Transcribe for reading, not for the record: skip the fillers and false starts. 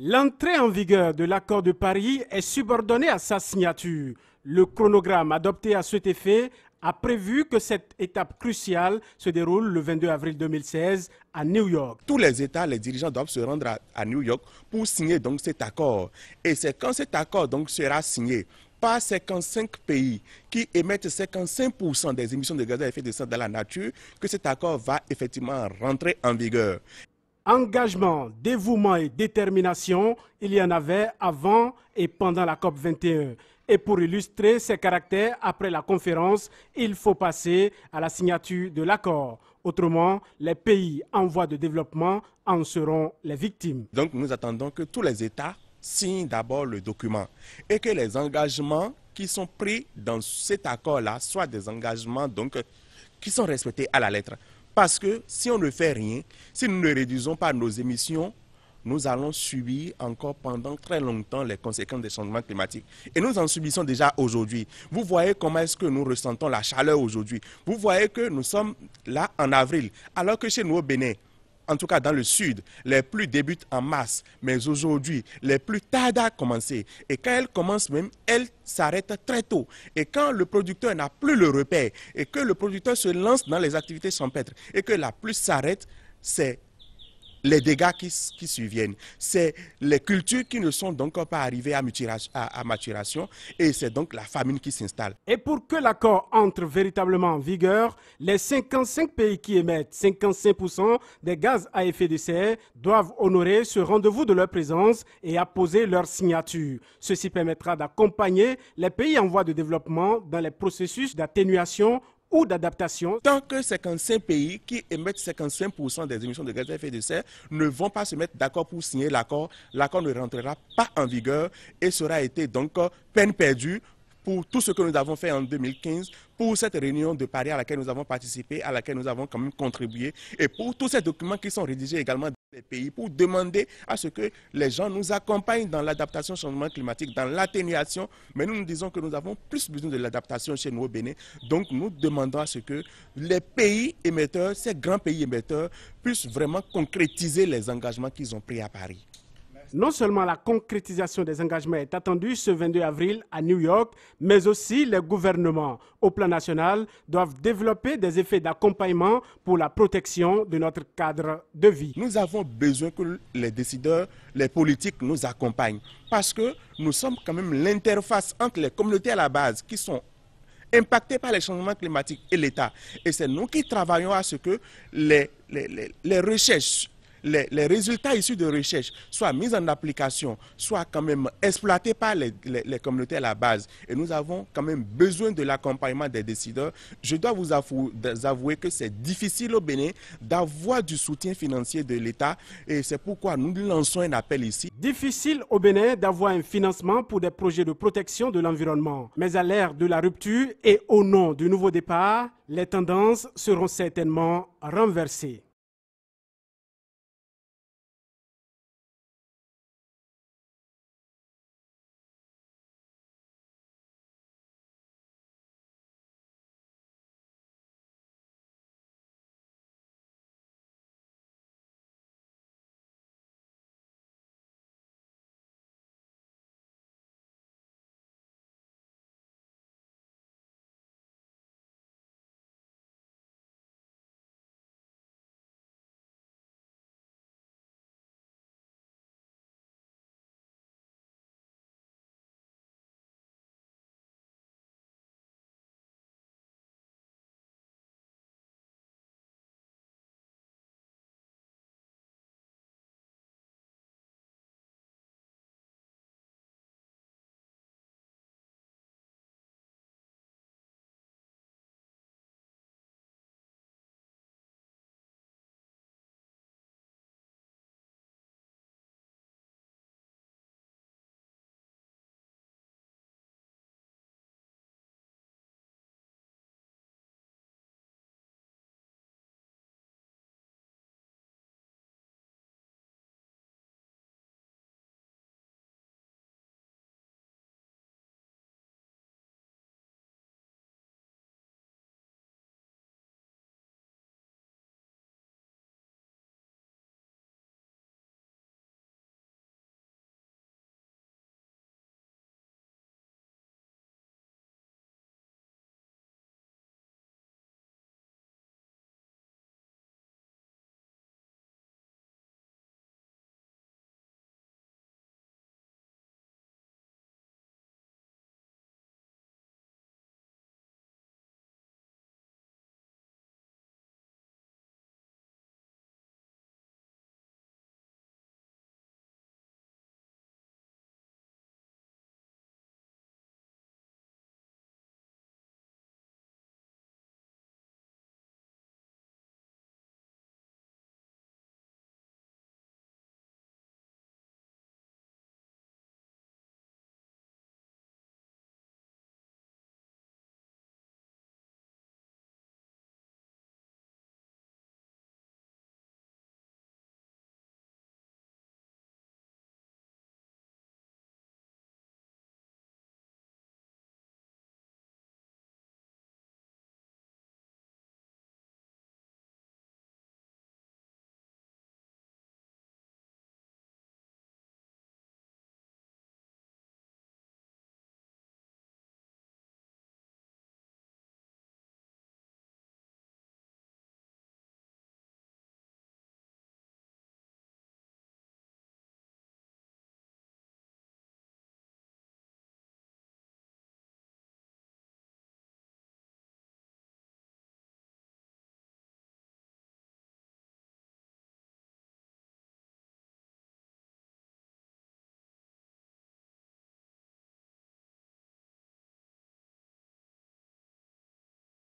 L'entrée en vigueur de l'accord de Paris est subordonnée à sa signature. Le chronogramme adopté à cet effet a prévu que cette étape cruciale se déroule le 22 avril 2016 à New York. Tous les États, les dirigeants doivent se rendre à New York pour signer donc cet accord. Et c'est quand cet accord donc sera signé par 55 pays qui émettent 55% des émissions de gaz à effet de serre dans la nature que cet accord va effectivement rentrer en vigueur. Engagement, dévouement et détermination, il y en avait avant et pendant la COP 21. Et pour illustrer ces caractères, après la conférence, il faut passer à la signature de l'accord. Autrement, les pays en voie de développement en seront les victimes. Donc nous attendons que tous les États signent d'abord le document et que les engagements qui sont pris dans cet accord-là soient des engagements donc, qui sont respectés à la lettre. Parce que si on ne fait rien, si nous ne réduisons pas nos émissions, nous allons subir encore pendant très longtemps les conséquences des changements climatiques. Et nous en subissons déjà aujourd'hui. Vous voyez comment est-ce que nous ressentons la chaleur aujourd'hui. Vous voyez que nous sommes là en avril, alors que chez nous au Bénin, en tout cas dans le sud, les pluies débutent en mars, mais aujourd'hui, les pluies tardent à commencer. Et quand elles commencent même, elles s'arrêtent très tôt. Et quand le producteur n'a plus le repère, et que le producteur se lance dans les activités champêtres, et que la pluie s'arrête, c'est les dégâts qui surviennent. C'est les cultures qui ne sont donc pas arrivées à maturation, et c'est donc la famine qui s'installe. Et pour que l'accord entre véritablement en vigueur, les 55 pays qui émettent 55% des gaz à effet de serre doivent honorer ce rendez-vous de leur présence et apposer leur signature. Ceci permettra d'accompagner les pays en voie de développement dans les processus d'atténuation ou d'adaptation. Tant que 55 pays qui émettent 55% des émissions de gaz à effet de serre ne vont pas se mettre d'accord pour signer l'accord, l'accord ne rentrera pas en vigueur et sera été donc peine perdue pour tout ce que nous avons fait en 2015, pour cette réunion de Paris à laquelle nous avons participé, à laquelle nous avons quand même contribué, et pour tous ces documents qui sont rédigés également dans les pays, pour demander à ce que les gens nous accompagnent dans l'adaptation au changement climatique, dans l'atténuation. Mais nous disons que nous avons plus besoin de l'adaptation chez nous au Bénin. Donc nous demandons à ce que les pays émetteurs, ces grands pays émetteurs, puissent vraiment concrétiser les engagements qu'ils ont pris à Paris. Non seulement la concrétisation des engagements est attendue ce 22 avril à New York, mais aussi les gouvernements au plan national doivent développer des effets d'accompagnement pour la protection de notre cadre de vie. Nous avons besoin que les décideurs, les politiques nous accompagnent parce que nous sommes quand même l'interface entre les communautés à la base qui sont impactés par les changements climatiques et l'État. Et c'est nous qui travaillons à ce que les recherches, les résultats issus de recherche soient mis en application, soient quand même exploités par les communautés à la base. Et nous avons quand même besoin de l'accompagnement des décideurs. Je dois vous avouer que c'est difficile au Bénin d'avoir du soutien financier de l'État et c'est pourquoi nous lançons un appel ici. Difficile au Bénin d'avoir un financement pour des projets de protection de l'environnement. Mais à l'ère de la rupture et au nom du nouveau départ, les tendances seront certainement renversées.